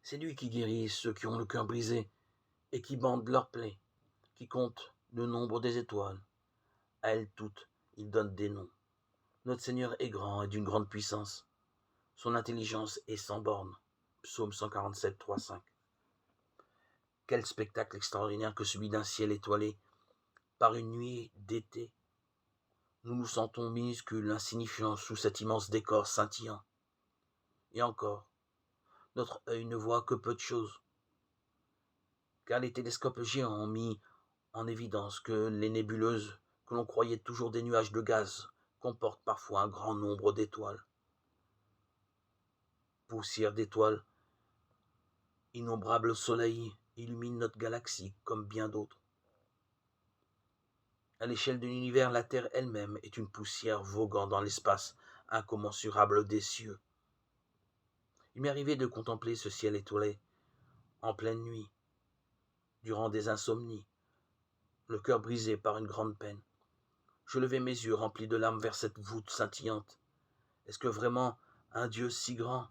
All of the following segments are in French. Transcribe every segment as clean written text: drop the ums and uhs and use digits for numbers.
C'est lui qui guérit ceux qui ont le cœur brisé et qui bandent leurs plaies, qui compte le nombre des étoiles. À elles toutes, il donne des noms. Notre Seigneur est grand et d'une grande puissance. Son intelligence est sans borne. Psaume 147, 3-5. Quel spectacle extraordinaire que celui d'un ciel étoilé par une nuit d'été. Nous nous sentons minuscules, insignifiants sous cet immense décor scintillant. Et encore, notre œil ne voit que peu de choses, car les télescopes géants ont mis en évidence que les nébuleuses, que l'on croyait toujours des nuages de gaz, comportent parfois un grand nombre d'étoiles. Poussière d'étoiles, innombrables soleils illuminent notre galaxie comme bien d'autres. À l'échelle de l'univers, la Terre elle-même est une poussière voguant dans l'espace incommensurable des cieux. Il m'est arrivé de contempler ce ciel étoilé en pleine nuit, durant des insomnies, le cœur brisé par une grande peine. Je levai mes yeux remplis de larmes vers cette voûte scintillante. Est-ce que vraiment un Dieu si grand,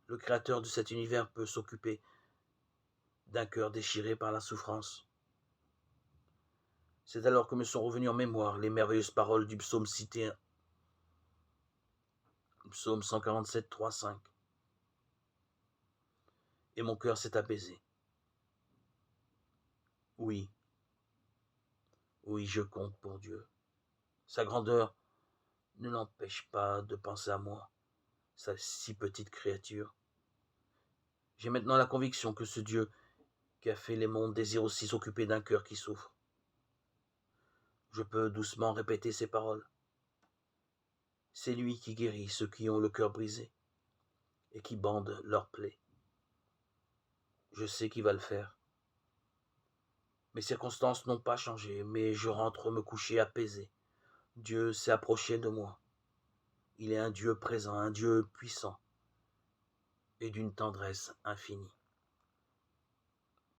le créateur de cet univers, peut s'occuper d'un cœur déchiré par la souffrance? C'est alors que me sont revenues en mémoire les merveilleuses paroles du psaume cité, psaume 147, 3-5. Et mon cœur s'est apaisé. Oui, oui, je compte pour Dieu. Sa grandeur ne l'empêche pas de penser à moi, sa si petite créature. J'ai maintenant la conviction que ce Dieu qui a fait les mondes désire aussi s'occuper d'un cœur qui souffre. Je peux doucement répéter ces paroles. C'est lui qui guérit ceux qui ont le cœur brisé et qui bandent leurs plaies. Je sais qu'il va le faire. Mes circonstances n'ont pas changé, mais je rentre me coucher apaisé. Dieu s'est approché de moi. Il est un Dieu présent, un Dieu puissant et d'une tendresse infinie.